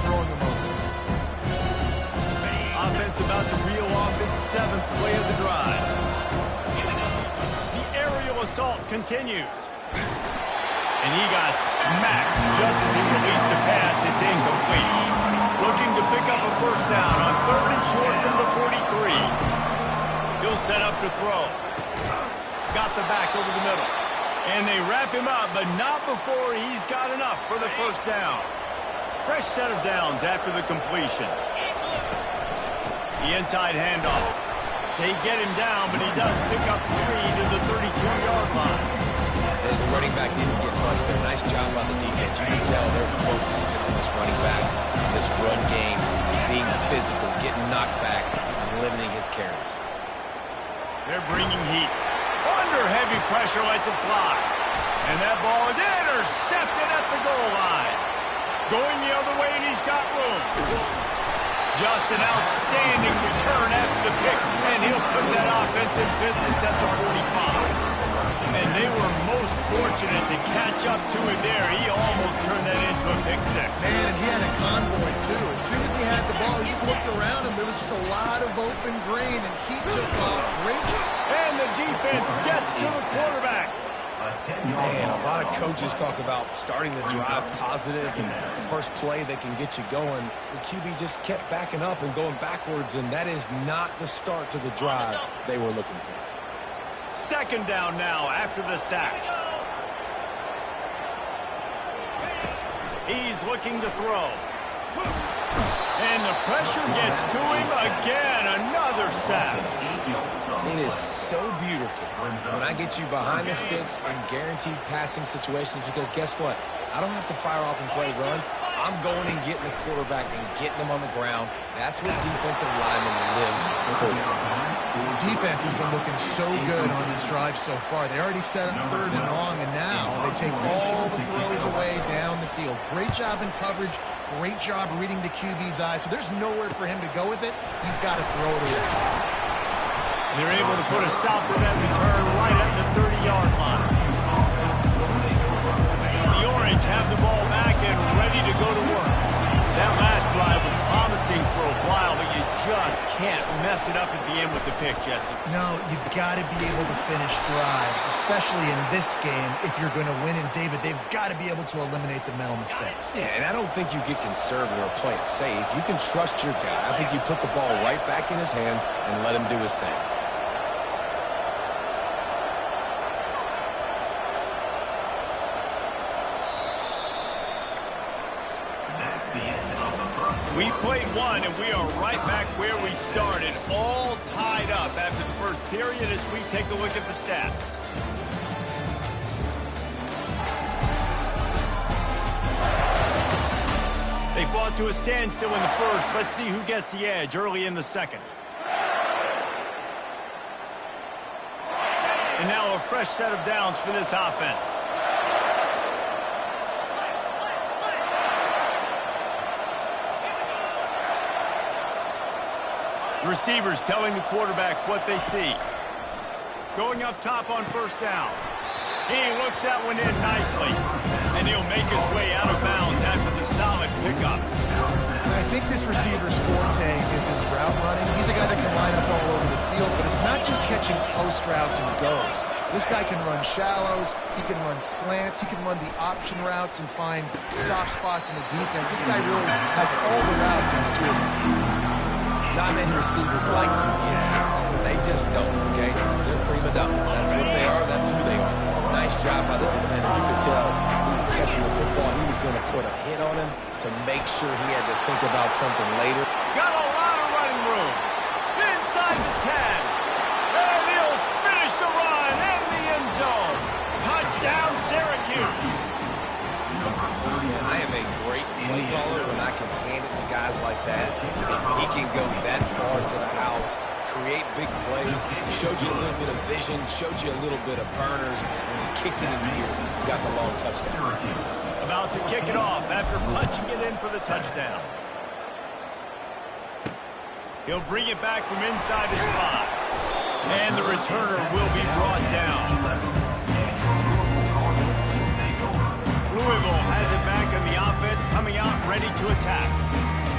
Throwing them over. Offense about to reel off its 7th play of the drive. The aerial assault continues. And he got smacked just as he released the pass. It's incomplete. Looking to pick up a first down on 3rd and short from the 43. He'll set up to throw. Got the back over the middle. And they wrap him up, but not before he's got enough for the first down. Fresh set of downs after the completion. The inside handoff. They get him down, but he does pick up 3 to the 32-yard line. And the running back didn't get much there. Nice job on the defense. You can tell they're focused in on this running back, this run game, being physical, getting knockbacks, and limiting his carries. They're bringing heat. Under heavy pressure, lets it fly. And that ball is intercepted at the goal line. Going the other way, and he's got room. Just an outstanding return after the pick, and he'll put that offense in business at the 45. And they were most fortunate to catch up to him there. He almost turned that into a pick six. Man, and he had a convoy, too. As soon as he had the ball, he just looked around him. There was just a lot of open green, and he took off. Great job. And the defense gets to the quarterback. Man, a lot of coaches talk about starting the drive positive and the first play that can get you going. The QB just kept backing up and going backwards, and that is not the start to the drive they were looking for. 2nd down now after the sack. He's looking to throw. And the pressure gets to him again. Another sack. It is so beautiful when I get you behind the sticks in guaranteed passing situations, because guess what? I don't have to fire off and play run. I'm going and getting the quarterback and getting him on the ground. That's what defensive linemen live for. Defense has been looking so good on this drive so far. They already set up 3rd and long, and now they take all the throws away down the field. Great job in coverage. Great job reading the QB's eyes. So there's nowhere for him to go with it. He's got to throw it away. They're able to put a stop to that return right at the 30-yard line. The Orange have the ball back and ready to go to work. That last drive was promising for a while, but you just can't mess it up at the end with the pick, Jesse. No, you've got to be able to finish drives, especially in this game. If you're going to win, and David, they've got to be able to eliminate the mental mistakes. Yeah, and I don't think you get conservative or play it safe. You can trust your guy. I think you put the ball right back in his hands and let him do his thing. We played one, and we are right back where we started, all tied up after the first period as we take a look at the stats. They fought to a standstill in the first. Let's see who gets the edge early in the second. And now a fresh set of downs for this offense. Receivers telling the quarterback what they see. Going up top on first down. He looks that one in nicely. And he'll make his way out of bounds after the solid pickup. I think this receiver's forte is his route running. He's a guy that can line up all over the field, but it's not just catching post routes and goes. This guy can run shallows, he can run slants, he can run the option routes and find soft spots in the defense. This guy really has all the routes in his toolbox. Not many receivers like to get hit. They just don't, okay? They're prima donnas. That's what they are. That's who they are. Nice job by the defender. You could tell he was catching the football. He was going to put a hit on him to make sure he had to think about something later. Got a lot of running room. Inside the 10. And he'll finish the run in the end zone. Touchdown, Syracuse. Man, I am a great play caller when I can hand it to guys like that. He can go that far to the house, create big plays. He showed you a little bit of vision, showed you a little bit of burners. When he kicked it in here, he got the long touchdown. About to kick it off after punching it in for the touchdown. He'll bring it back from inside his spot. And the returner will be brought down. Louisville has it back in the offense coming out ready to attack.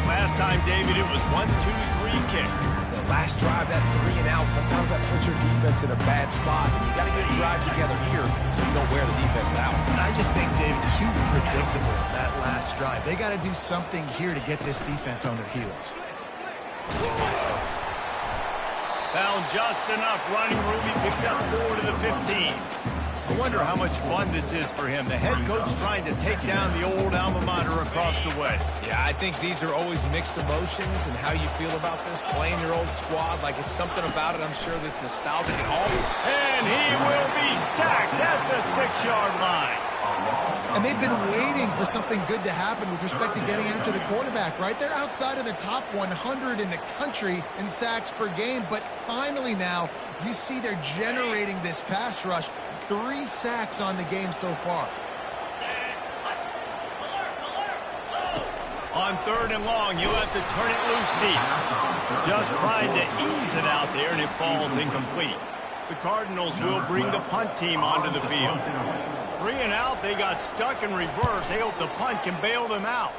Last time, David, it was 1-2-3 kick. The last drive, that 3 and out, sometimes that puts your defense in a bad spot, and you got to get a drive together here so you don't wear the defense out. I just think, David, too predictable, that last drive. They got to do something here to get this defense on their heels. Found just enough running room. He picks up 4 to the 15. I wonder how much fun this is for him. The head coach trying to take down the old alma mater across the way. Yeah, I think these are always mixed emotions and how you feel about this, playing your old squad. Like, it's something about it, I'm sure, that's nostalgic and all. And he will be sacked at the 6-yard line. And they've been waiting for something good to happen with respect to getting after the quarterback, right? They're outside of the top 100 in the country in sacks per game, but finally now you see they're generating this pass rush. 3 sacks on the game so far. On 3rd and long, you'll have to turn it loose deep. Just trying to ease it out there, and it falls incomplete. The Cardinals will bring the punt team onto the field. 3 and out, they got stuck in reverse. They hope the punt can bail them out.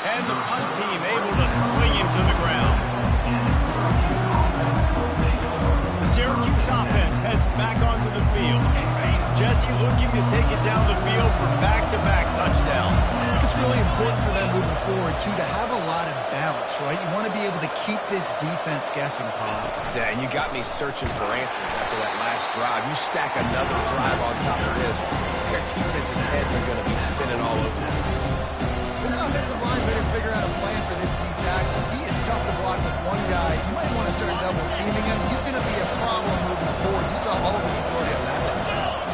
And the punt team able to swing him to the ground. The Syracuse offense heads back onto the field. Jesse looking to take it down the field for back-to-back touchdowns. I think it's really important for them moving forward, too, to have a lot of balance, right? You want to be able to keep this defense guessing, Paul. Yeah, and you got me searching for answers after that last drive. You stack another drive on top of this, their defense's heads are going to be spinning all over the place. This offensive line better figure out a plan for this D tackle. He is tough to block with one guy. You might want to start double-teaming him. He's going to be a problem moving forward. You saw all of his ability on that last time.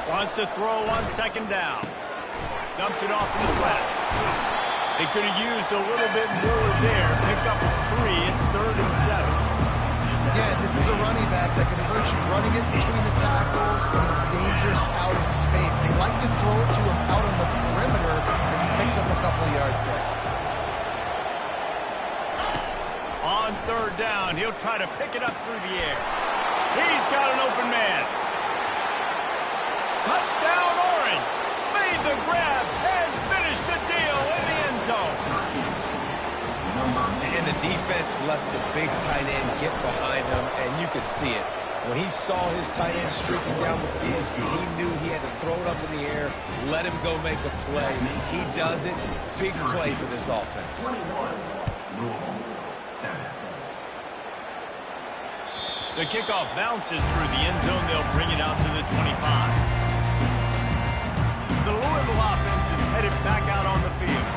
Wants to throw on 2nd down. Dumps it off in the flats. They could have used a little bit more there. Pick up 3. It's 3rd and 7. Again, this is a running back that can hurt you running it between the tackles, and he's dangerous out in space. They like to throw it to him out on the perimeter as he picks up a couple of yards there. On 3rd down, he'll try to pick it up through the air. He's got an open man. Touchdown Orange. Made the grab and finished the deal in the end zone. And the defense lets the big tight end get behind him, and you could see it. When he saw his tight end streaking down the field, he knew he had to throw it up in the air, let him go make a play. He does it. Big play for this offense. The kickoff bounces through the end zone. They'll bring it out to the 25. The Louisville offense is headed back out on the field.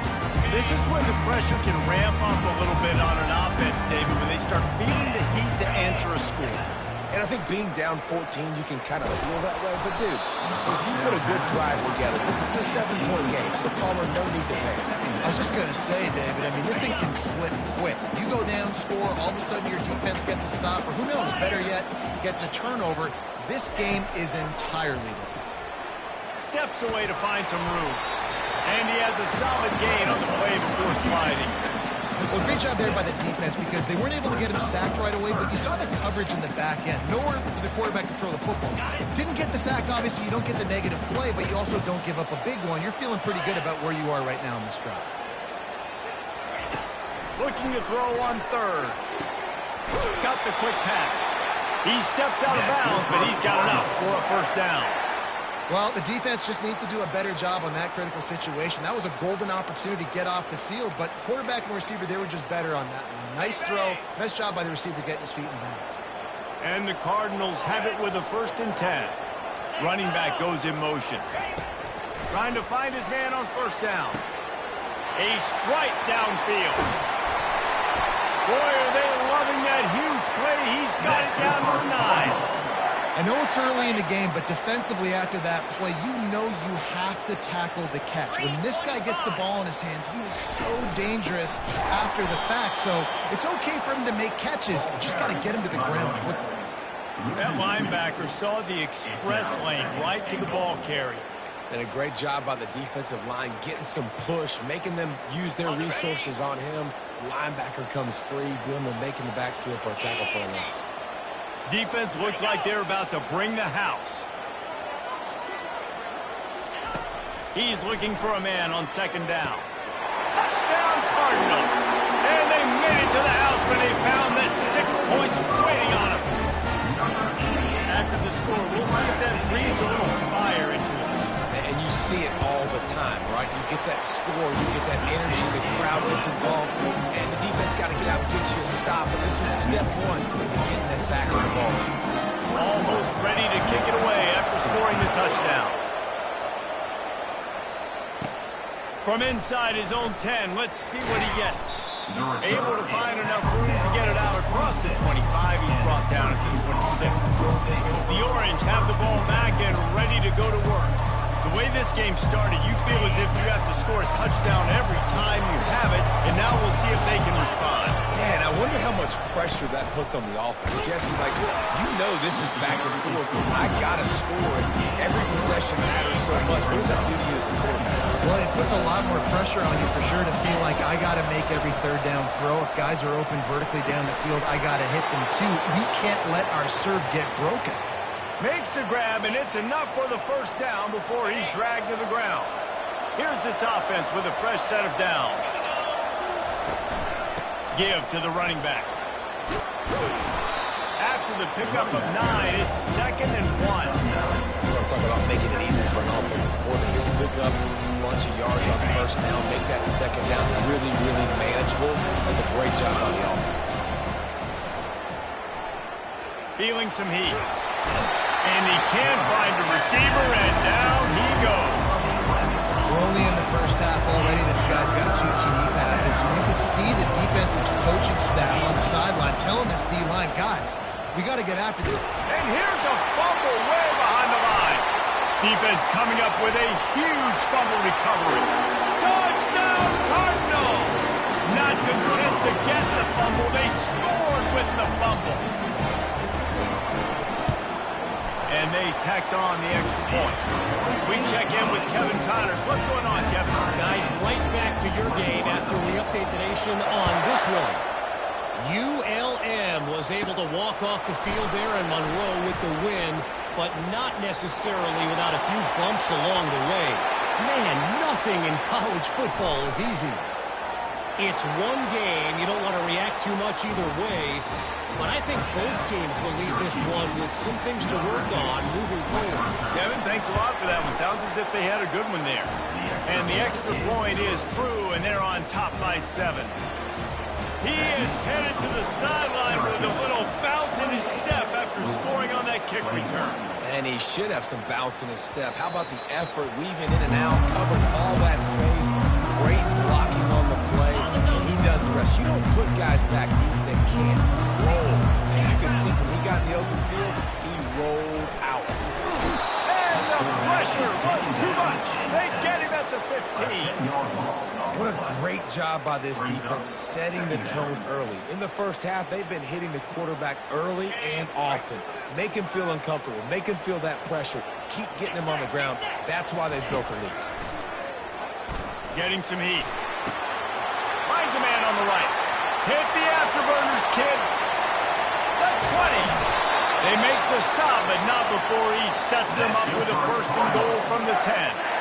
This is when the pressure can ramp up a little bit on an offense, David, when they start feeling the heat to answer a score. And I think being down 14, you can kind of feel that way. But, dude, if you put a good drive together, this is a 7-point game, so Palmer, no need to panic. I was just going to say, David, I mean, this thing can flip quick. You go down, score, all of a sudden your defense gets a stop, or who knows, better yet, gets a turnover. This game is entirely different. Steps away to find some room. And he has a solid gain on the play before sliding. Well, great job there by the defense because they weren't able to get him sacked right away, but you saw the coverage in the back end. Nowhere for the quarterback to throw the football. Didn't get the sack, obviously. You don't get the negative play, but you also don't give up a big one. You're feeling pretty good about where you are right now in this drive. Looking to throw on 3rd. Got the quick pass. He steps out of bounds, but he's got enough for a 1st down. Well, the defense just needs to do a better job on that critical situation. That was a golden opportunity to get off the field, but quarterback and receiver, they were just better on that one. Nice throw. Nice job by the receiver getting his feet in bounds. And the Cardinals have it with a 1st and 10. Running back goes in motion. Trying to find his man on 1st down. A strike downfield. Boy, are they loving that huge play. He's got it down to the 9. I know it's early in the game, but defensively after that play, you know you have to tackle the catch. When this guy gets the ball in his hands, he is so dangerous after the fact. So it's okay for him to make catches. You just got to get him to the ground quickly. That linebacker saw the express lane right to the ball carrier. And a great job by the defensive line, getting some push, making them use their resources on him. Linebacker comes free, boom, and making the backfield for a tackle for a loss. Defense looks like they're about to bring the house. He's looking for a man on second down. Touchdown Cardinals. And they made it to the house when they found that 6 points waiting on them. After the score, we'll see if that breathes a little fire into it. And you see it all the time, right? You get that score, you get that energy, the crowd gets involved, and the defense got to get out and get you a stop. And this was step one to getting them back in the ball. Almost ready to kick it away after scoring the touchdown. From inside his own 10, let's see what he gets. Able to find enough room to get it out across the 25. He's brought down at the 26. The Orange have the ball back and ready to go to work. The way this game started, you feel as if you have to score a touchdown every time you have it, and now we'll see if they can respond. Yeah, and I wonder how much pressure that puts on the offense. Jesse, like, you know this is back and forth. I got to score, and every possession matters so much. What does that do to you as a quarterback? Well, it puts a lot more pressure on you for sure to feel like I got to make every third down throw. If guys are open vertically down the field, I got to hit them too. We can't let our serve get broken. Makes the grab, and it's enough for the first down before he's dragged to the ground. Here's this offense with a fresh set of downs. Give to the running back. After the pickup of 9, it's 2nd and 1. We're going to talk about making it easy for an offensive coordinator to pick up a bunch of yards on first down, make that second down really, really manageable. That's a great job on the offense. Feeling some heat. And he can't find a receiver, and down he goes. We're only in the first half already. This guy's got 2 TD passes. So you can see the defensive coaching staff on the sideline telling this D-line, guys, we got to get after this. And here's a fumble way behind the line. Defense coming up with a huge fumble recovery. Touchdown Cardinals! Not content to get the fumble, they scored with the fumble. And they tacked on the extra point. We check in with Kevin Connors. What's going on, Kevin? Guys, right back to your game after we update the nation on this one. ULM was able to walk off the field there in Monroe with the win, but not necessarily without a few bumps along the way. Man, nothing in college football is easy. It's one game. You don't want to react too much either way. But I think both teams will leave this one with some things to work on moving forward. Kevin, thanks a lot for that one. Sounds as if they had a good one there. And the extra point is true, and they're on top by 7. He is headed to the sideline with a little bounce in his step after scoring on that kick return. And he should have some bounce in his step. How about the effort, weaving in and out, covering all that space, great blocking on the play, and he does the rest. You don't put guys back deep that can't roll. And you can see when he got in the open field, he rolled out. And the pressure was too much. They get him at the 15. What a great job by this defense setting the tone early. In the first half, they've been hitting the quarterback early and often. Make him feel uncomfortable. Make him feel that pressure. Keep getting him on the ground. That's why they built the lead. Getting some heat. Finds a man on the right. Hit the afterburners, kid. The 20. They make the stop, but not before he sets them up with a 1st and goal from the 10.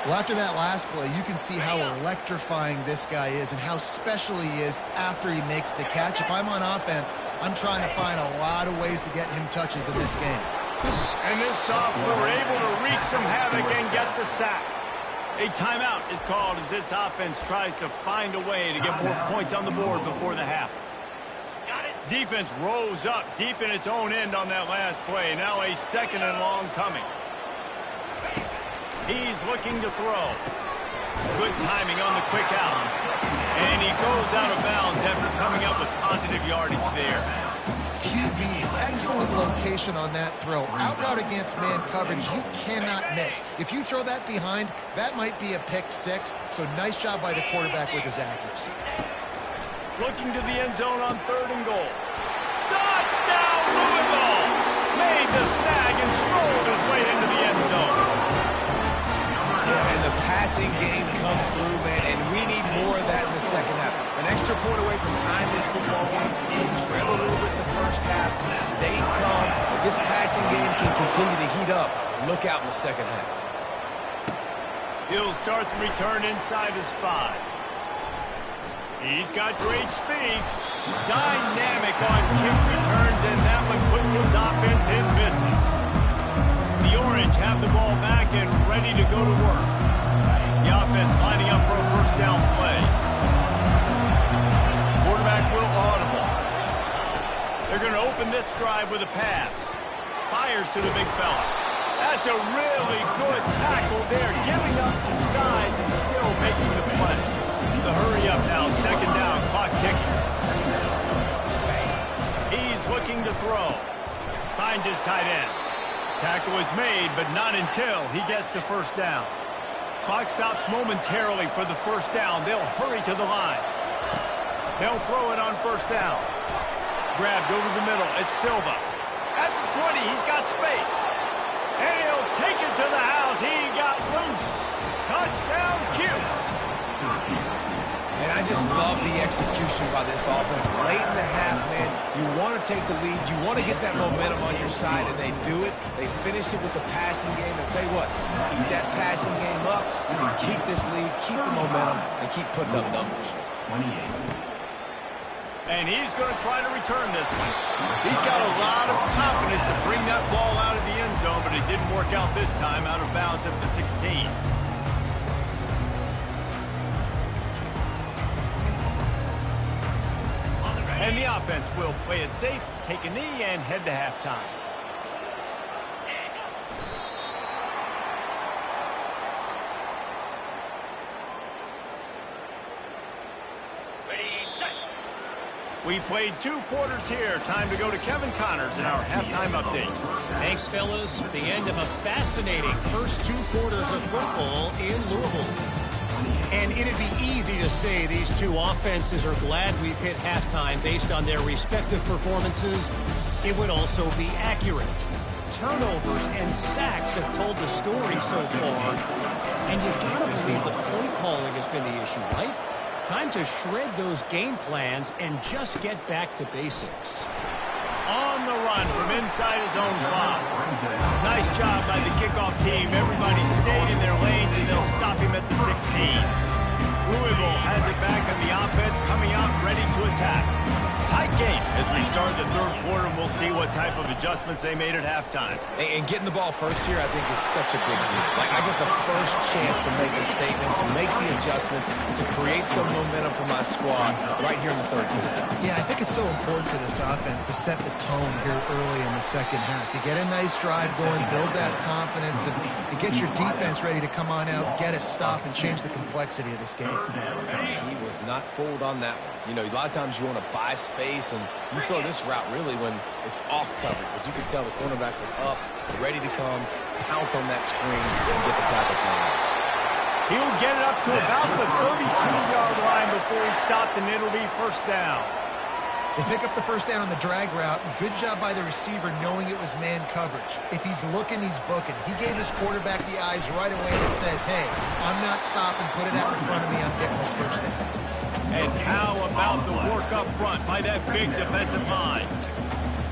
Well, after that last play, you can see how electrifying this guy is and how special he is after he makes the catch. If I'm on offense, I'm trying to find a lot of ways to get him touches in this game. And this sophomore able to wreak some havoc and get the sack. A timeout is called as this offense tries to find a way to get more points on the board before the half. Defense rose up deep in its own end on that last play. Now a 2nd and long coming. He's looking to throw. Good timing on the quick out. And he goes out of bounds after coming up with positive yardage there. QB, excellent location on that throw. Out route against man coverage, you cannot miss. If you throw that behind, that might be a pick 6. So nice job by the quarterback with his accuracy. Looking to the end zone on 3rd and goal. Touchdown, Louisville! Made the snag and strolled his way into the end zone. passing game comes through, man, and we need more of that in the second half. An extra point away from tying this football game. We trailed a little bit in the first half, stayed calm. If this passing game can continue to heat up, look out in the second half. He'll start the return inside his 5. He's got great speed. Dynamic on kick returns, and that one puts his offense in business. The Orange have the ball back and ready to go to work. The offense lining up for a first down play. Quarterback will audible. They're going to open this drive with a pass. Fires to the big fella. That's a really good tackle there, giving up some size and still making the play. The hurry up now, second down, clock ticking. He's looking to throw. Finds his tight end. Tackle is made, but not until he gets the first down. Clock stops momentarily for the first down. They'll hurry to the line. They'll throw it on first down. Grabbed over the middle. It's Silva. At the 20, he's got space. And he'll take it to the house. He got loose. Touchdown, Cuse. And I just love the execution by this offense. Late in the half, man, you want to take the lead. You want to get that momentum on your side, and they do it. They finish it with the passing game. And tell you what, keep that passing game up. You can keep this lead, keep the momentum, and keep putting up numbers. And he's going to try to return this one. He's got a lot of confidence to bring that ball out of the end zone, but it didn't work out this time, out of bounds at the 16. And the offense will play it safe, take a knee, and head to halftime. We played 2 quarters here. Time to go to Kevin Connors in our halftime update. Thanks, fellas. The end of a fascinating first 2 quarters of football in Louisville. And it'd be easy to say these two offenses are glad we've hit halftime based on their respective performances. It would also be accurate. Turnovers and sacks have told the story so far. And you've got to believe the play calling has been the issue, right? Time to shred those game plans and just get back to basics. On the run from inside his own 5. Nice job by the kickoff team. Everybody stayed in their lanes, and they'll stop him at the 16. Louisville has it back, and the offense coming out ready to attack. Tight game as we start the 3rd quarter, and we'll see what type of adjustments they made at halftime. And getting the ball first here, I think, is such a big deal. Like, I get the first chance to make a statement, to make the adjustments, to create some momentum for my squad right here in the 3rd quarter. Yeah, I think it's so important for this offense to set the tone here early in the second half, to get a nice drive going, build that confidence, and get your defense ready to come on out, get a stop, and change the complexity of this game. He was not fooled on that one. You know, a lot of times you want to buy space, and you throw this route really when it's off coverage. But you could tell the cornerback was up, ready to come, pounce on that screen, and get the tackle for a loss. He'll get it up to about the 32-yard line before he stopped, and it'll be first down. They pick up the first down on the drag route. Good job by the receiver knowing it was man coverage. If he's looking, he's booking. He gave his quarterback the eyes right away that says, hey, I'm not stopping. Put it out in front of me. I'm getting this first down. And how about the work up front by that big defensive line?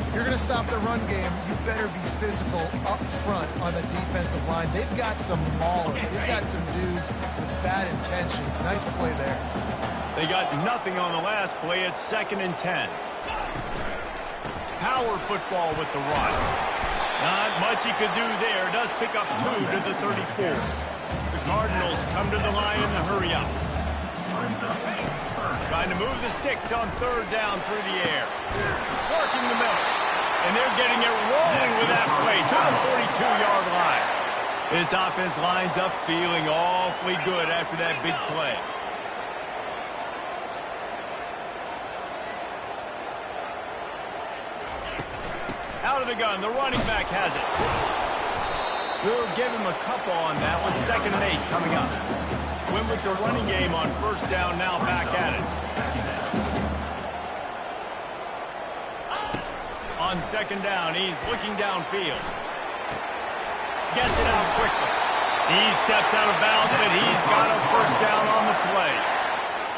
If you're going to stop the run game, you better be physical up front on the defensive line. They've got some maulers. They've got some dudes with bad intentions. Nice play there. They got nothing on the last play. It's 2nd and 10. Power football with the run. Not much he could do there. Does pick up 2 to the 34. The Cardinals come to the line in the hurry up. Trying to move the sticks on 3rd down through the air. Working the middle. And they're getting it rolling with that play to the 42-yard line. This offense lines up feeling awfully good after that big play. Out of the gun, the running back has it. We'll give him a couple on that one. 2nd and 8 coming up. Went with the running game on first down, now back at it. On 2nd down, he's looking downfield. Gets it out quickly. He steps out of bounds, but he's got a first down on the play.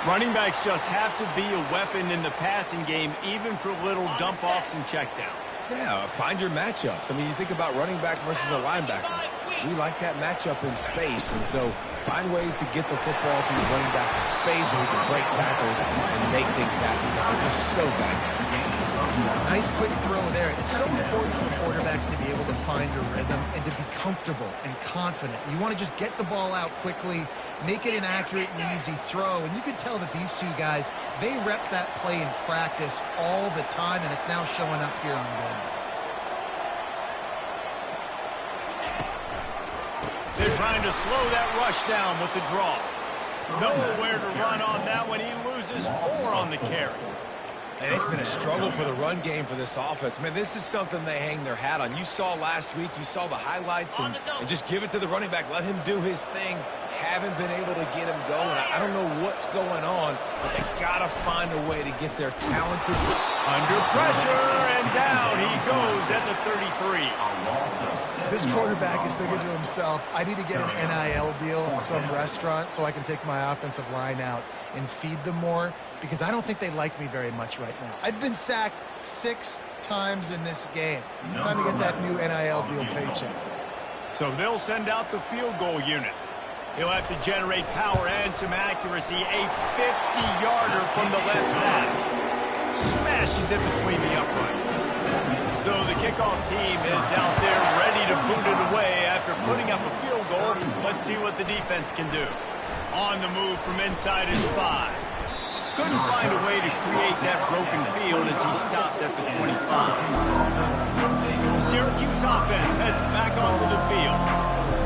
Running backs just have to be a weapon in the passing game, even for little dump-offs and checkdowns. Yeah, find your matchups. I mean, you think about running back versus a linebacker. We like that matchup in space, and so find ways to get the football to your running back in space where he can break tackles and make things happen because they're just so dynamic. Nice quick throw there. It's so important for quarterbacks to be able to find a rhythm and to be comfortable and confident. You want to just get the ball out quickly, make it an accurate and easy throw. And you can tell that these two guys, they rep that play in practice all the time, and it's now showing up here on game. They're trying to slow that rush down with the draw. Nowhere to run on that one. He loses 4 on the carry. And it's been a struggle for the run game for this offense. Man, this is something they hang their hat on. You saw last week, you saw the highlights, and just give it to the running back. Let him do his thing. Haven't been able to get him going. I don't know what's going on, but they got to find a way to get their talented. Under pressure, and down he goes at the 33. This quarterback is thinking to himself, I need to get an NIL deal at some restaurant so I can take my offensive line out and feed them more, because I don't think they like me very much right now. I've been sacked 6 times in this game. It's time to get that new NIL deal paycheck. So they'll send out the field goal unit. He'll have to generate power and some accuracy. A 50-yarder from the left hash. Smashes it between the uprights. So the kickoff team is out there ready to boot it away after putting up a field goal. Let's see what the defense can do. On the move from inside his 5. Couldn't find a way to create that broken field as he stopped at the 25. The Syracuse offense heads back onto the field.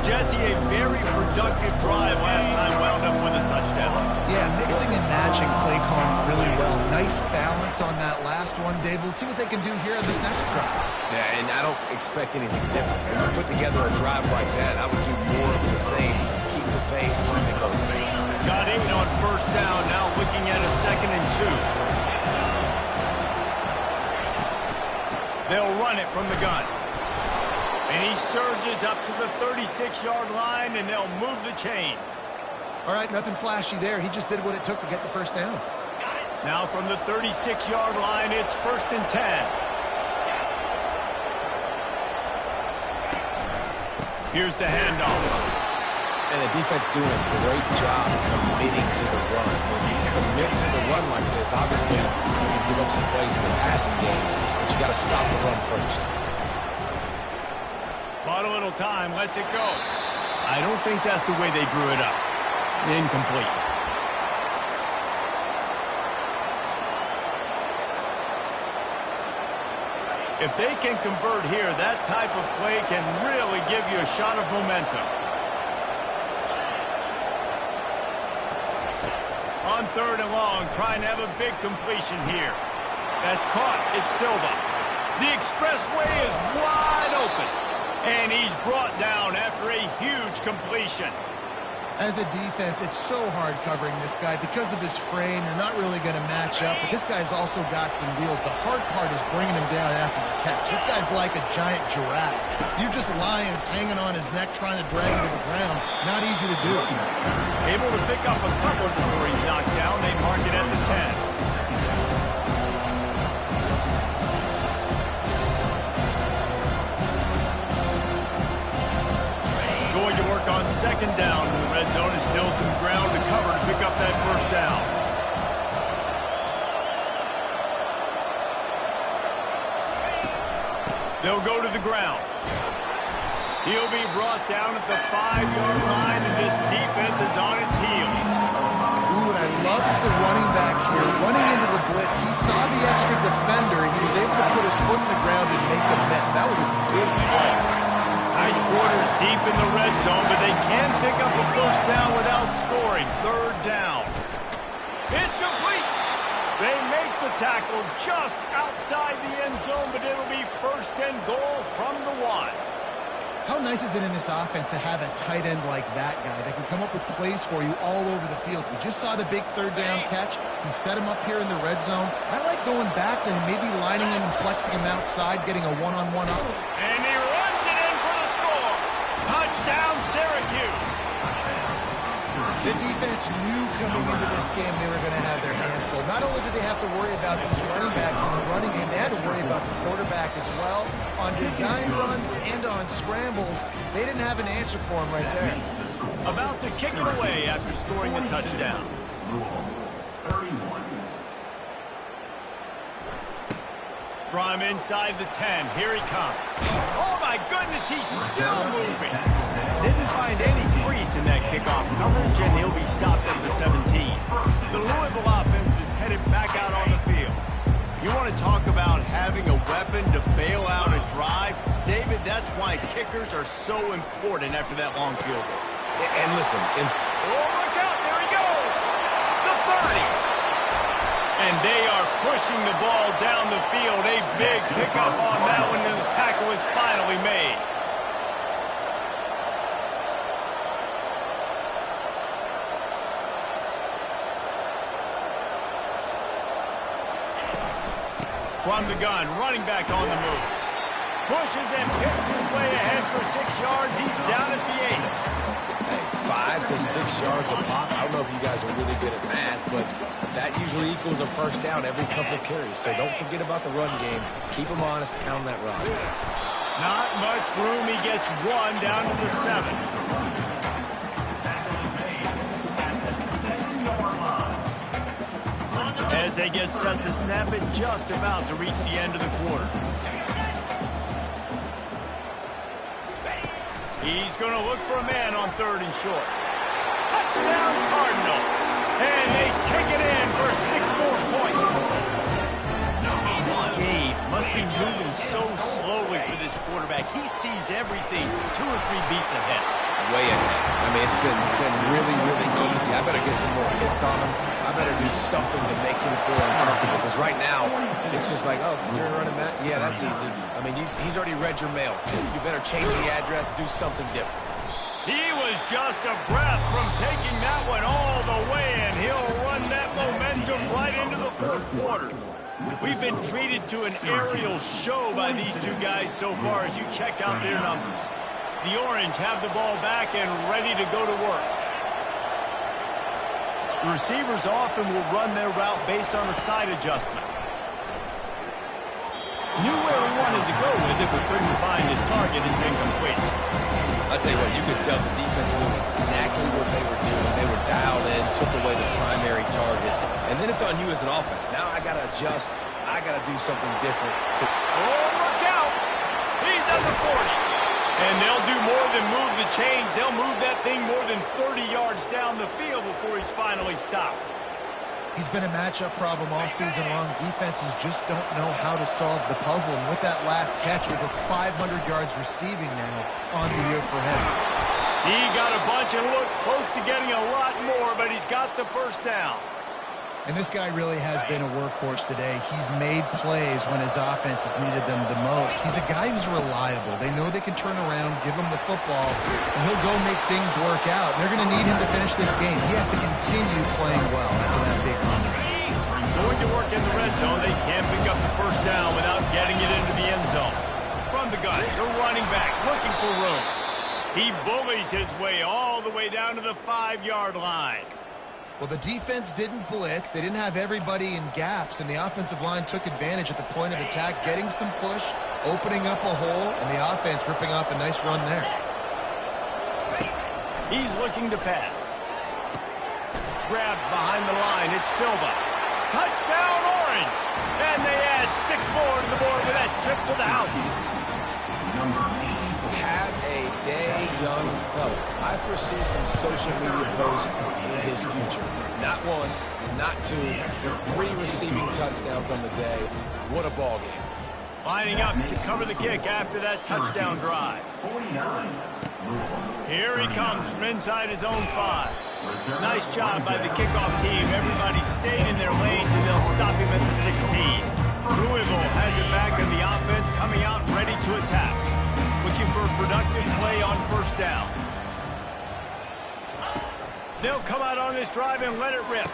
Jesse, a very productive drive last time, wound up with a touchdown. Yeah, mixing and matching play calling really well. Nice balance on that last one, Dave. Let's see what they can do here in this next drive. Yeah, and I don't expect anything different. When you put together a drive like that, I would do more of the same. Keep the pace, keep it going. Got 8 on first down, now looking at a 2nd and 2. They'll run it from the gun. And he surges up to the 36-yard line, and they'll move the chains. All right, nothing flashy there. He just did what it took to get the first down. Now from the 36-yard line, it's 1st and 10. Here's the handoff. And the defense doing a great job committing to the run. When you commit to the run like this, obviously you can give up some plays in the passing game, but you got to stop the run first. Bought a little time, lets it go. I don't think that's the way they drew it up. Incomplete. If they can convert here, that type of play can really give you a shot of momentum. On 3rd and long, trying to have a big completion here. That's caught. It's Silva. The expressway is wide open. And he's brought down after a huge completion. As a defense, it's so hard covering this guy. Because of his frame, you're not really going to match up. But this guy's also got some wheels. The hard part is bringing him down after the catch. This guy's like a giant giraffe. You're just lions hanging on his neck trying to drag him to the ground. Not easy to do. Able to pick up a couple before he's knocked down. They mark it at the 10. Going to work on 2nd down in the red zone. Is still some ground to cover to pick up that first down. They'll go to the ground. He'll be brought down at the 5-yard line, and this defense is on its heels. Ooh, and I love the running back here. Running into the blitz, he saw the extra defender. He was able to put his foot in the ground and make a miss. That was a good play. Tight quarters deep in the red zone, but they can pick up a first down without scoring. 3rd down. It's complete. They make the tackle just outside the end zone, but it'll be 1st and goal from the 1. How nice is it in this offense to have a tight end like that guy that can come up with plays for you all over the field? We just saw the big 3rd down catch. He set him up here in the red zone. I like going back to him, maybe lining him and flexing him outside, getting a one-on-one up. And he runs it in for the score. Touchdown, Syracuse. Syracuse. The defense knew coming into this game they were going to have their hands full. Not only did they have to worry about these running backs in the running game, they had to worry about the quarterback as well. On design runs and on scrambles, they didn't have an answer for him right there. About to kick it away after scoring the touchdown. From inside the 10, here he comes. Oh my goodness, he's still moving. Didn't find any crease in that kickoff coverage, and he'll be stopped at the 17. The Louisville offense is headed back out on the field. You want to talk about having a weapon to bail out a drive? David, that's why kickers are so important after that long field goal. And listen, oh, look out, there he goes. The 30. And they are pushing the ball down the field. A big pickup on that one, and the tackle is finally made. From the gun, running back on the move. Pushes and picks his way ahead for 6 yards. He's down at the 8. hey, 5 to 6 yards a pop. I don't know if you guys are really good at math, but that usually equals a first down every couple carries. So don't forget about the run game. Keep them honest, pound that rock. Not much room. He gets 1 down to the 7. As they get set to snap it, just about to reach the end of the quarter. He's going to look for a man on 3rd and short. Touchdown Cardinals. And they take it in for 6 more points. This game must be moving so slowly for this quarterback. He sees everything 2 or 3 beats ahead. Way ahead. I mean, it's been really, really easy. I better get some more hits on him. I better do something to make him feel uncomfortable. Because right now, it's just like, oh, you're running that? Yeah, that's easy. I mean, he's already read your mail. You better change the address, do something different. He was just a breath from taking that one all the way, and he'll run that momentum right into the 4th quarter. We've been treated to an aerial show by these 2 guys so far as you check out their numbers. The Orange have the ball back and ready to go to work. The receivers often will run their route based on a side adjustment. Knew where he wanted to go with it, but couldn't find his target. It's incomplete. I'll tell you what, you could tell the defense knew exactly what they were doing. They were dialed in, took away the primary target. And then it's on you as an offense. Now I got to adjust. I got to do something different. Oh, look out! He's at the 40. And they'll do more than move the chains. They'll move that thing more than 30 yards down the field before he's finally stopped. He's been a matchup problem all season long. Defenses just don't know how to solve the puzzle. And with that last catch, over 500 yards receiving now on the year for him. He got a bunch and looked close to getting a lot more, but he's got the first down. And this guy really has been a workhorse today. He's made plays when his offense has needed them the most. He's a guy who's reliable. They know they can turn around, give him the football, and he'll go make things work out. They're going to need him to finish this game. He has to continue playing well after that big run. Going to work in the red zone. They can't pick up the first down without getting it into the end zone. From the gun, the running back looking for room. He bullies his way all the way down to the 5-yard line. Well, the defense didn't blitz. They didn't have everybody in gaps, and the offensive line took advantage at the point of attack, getting some push, opening up a hole, and the offense ripping off a nice run there. He's looking to pass. Grabbed behind the line. It's Silva. Touchdown, Orange! And they add 6 more to the board with that trip to the house. Have a day, young fella. I foresee some social media posts in his future. Not 1, not 2, but 3 receiving touchdowns on the day. What a ball game. Lining up to cover the kick after that touchdown drive. Here he comes from inside his own 5. Nice job by the kickoff team. Everybody stayed in their lanes, and they'll stop him at the 16. Louisville has it back in the offense, coming out ready to attack. Looking for a productive play on first down. They'll come out on this drive and let it rip.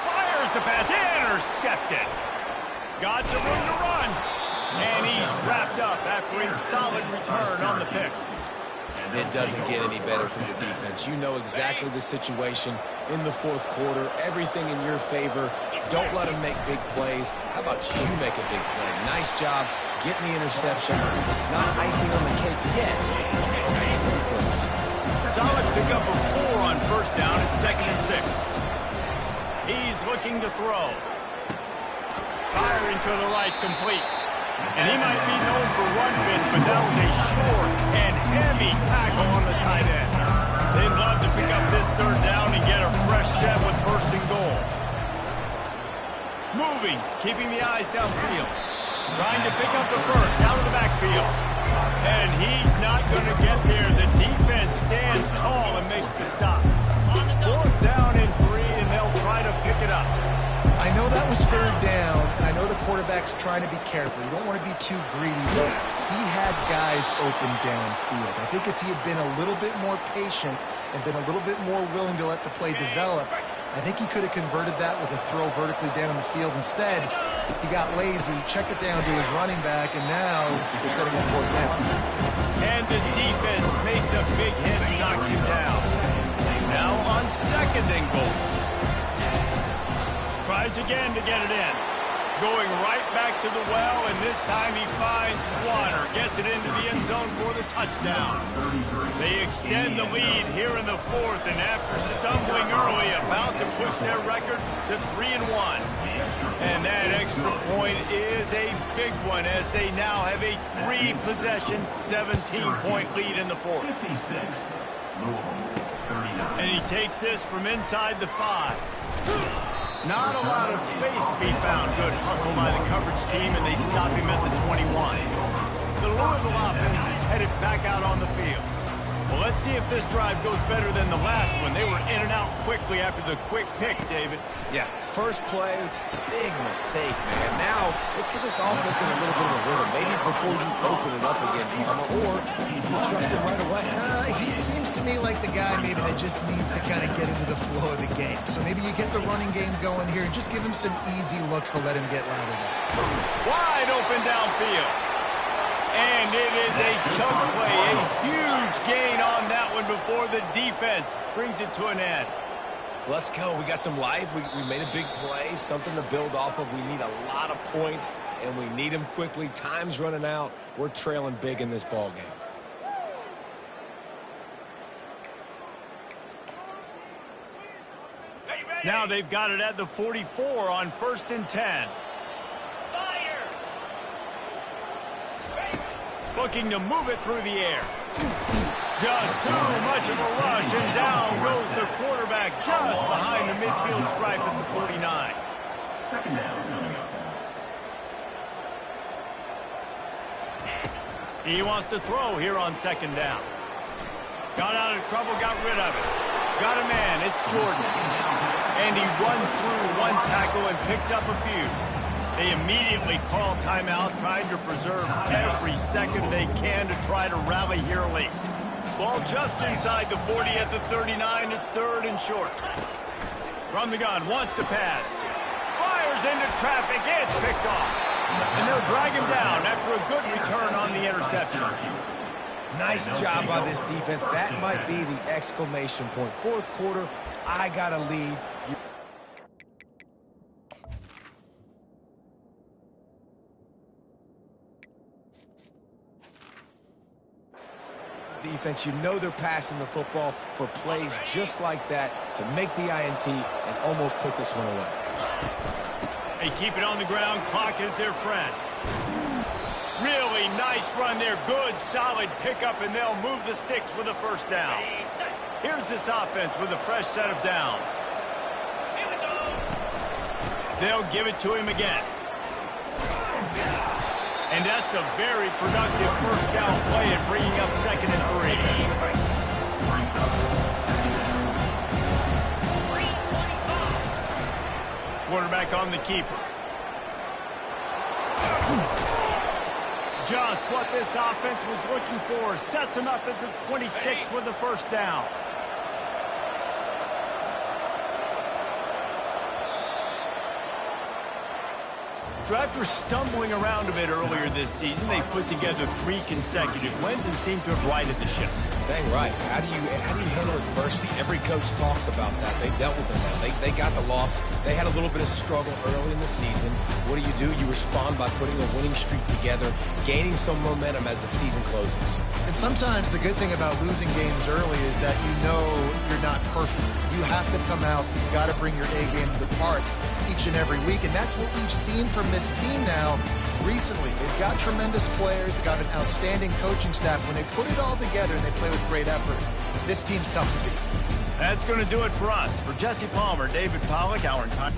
Fires the pass, intercepted. Got some room to run. And he's wrapped up after a solid return on the pick. it doesn't get any better for your defense. You know exactly the situation in the fourth quarter, everything in your favor. Don't let them make big plays. How about you make a big play? Nice job getting the interception. It's not icing on the cake yet. It's getting pretty close. Solid pickup of 4 on first down at 2nd and 6. He's looking to throw. Firing to the right, complete. And he might be known for run fits, but that was a short and heavy tackle on the tight end. They'd love to pick up this 3rd down and get a fresh set with 1st and goal. Moving, keeping the eyes downfield. Trying to pick up the 1st out of the backfield. And he's not going to get there. The defense stands tall and makes the stop. 4th down and 3, and they'll try to pick it up. I know that was 3rd down, and I know the quarterback's trying to be careful. You don't want to be too greedy, but he had guys open downfield. I think if he had been a little bit more patient and been a little bit more willing to let the play develop, I think he could have converted that with a throw vertically down the field. Instead, he got lazy, checked it down to his running back, and now they're setting up 4th down. And the defense makes a big hit and knocks him down. Now on 2nd and goal. Tries again to get it in. Going right back to the well, and this time he finds water. Gets it into the end zone for the touchdown. They extend the lead here in the 4th, and after stumbling early, about to push their record to 3-1. And that extra point is a big one, as they now have a 3-possession, 17-point lead in the 4th. And he takes this from inside the 5. Not a lot of space to be found. Good hustle by the coverage team, and they stop him at the 21. The Louisville offense is headed back out on the field. Well, let's see if this drive goes better than the last one. They were in and out quickly after the quick pick, David. Yeah, first play, big mistake, man. Now, let's get this offense in a little bit of a rhythm. Maybe before you open it up again, or you trust him right away. He seems to me like the guy maybe that just needs to kind of get into the flow of the game. So maybe you get the running game going here and just give him some easy looks to let him get louder. Wide open downfield. And it is a chunk play, a huge gain on that one before the defense brings it to an end. Let's go. We got some life. We made a big play, something to build off of. We need a lot of points, and we need them quickly. Time's running out. We're trailing big in this ball game. Now they've got it at the 44 on 1st and 10. Looking to move it through the air. Just too much of a rush, and down goes the quarterback just behind the midfield stripe at the 49. 2nd down coming up. He wants to throw here on 2nd down. Got out of trouble, got rid of it. Got a man, it's Jordan. And he runs through one tackle and picks up a few. They immediately call timeout, trying to preserve every second they can to try to rally here late. Ball just inside the 40 at the 39. It's 3rd and short. From the gun, wants to pass. Fires into traffic. It's picked off. And they'll drag him down after a good return on the interception. Nice job by this defense. That might be the exclamation point. 4th quarter, I got a lead. Defense, you know they're passing the football for plays just like that to make the INT and almost put this one away. They keep it on the ground. Clock is their friend. Really nice run there. Good, solid pickup, and they'll move the sticks with a 1st down. Here's this offense with a fresh set of downs. They'll give it to him again. And that's a very productive 1st down play and bringing up 2nd and 3. Quarterback on the keeper. Just what this offense was looking for. Sets him up at the 26 with the 1st down. So after stumbling around a bit earlier this season, they put together 3 consecutive wins and seem to have righted the ship. Dang right. How do you handle adversity? Every coach talks about that. They've dealt with it now. They got the loss. They had a little bit of struggle early in the season. What do? You respond by putting a winning streak together, gaining some momentum as the season closes. And sometimes the good thing about losing games early is that you know you're not perfect. You have to come out. You've got to bring your A game to the park each and every week. And that's what we've seen from this team now recently. They've got tremendous players. They've got an outstanding coaching staff. When they put it all together and they play with great effort, this team's tough to beat. That's going to do it for us. For Jesse Palmer, David Pollack, our entire...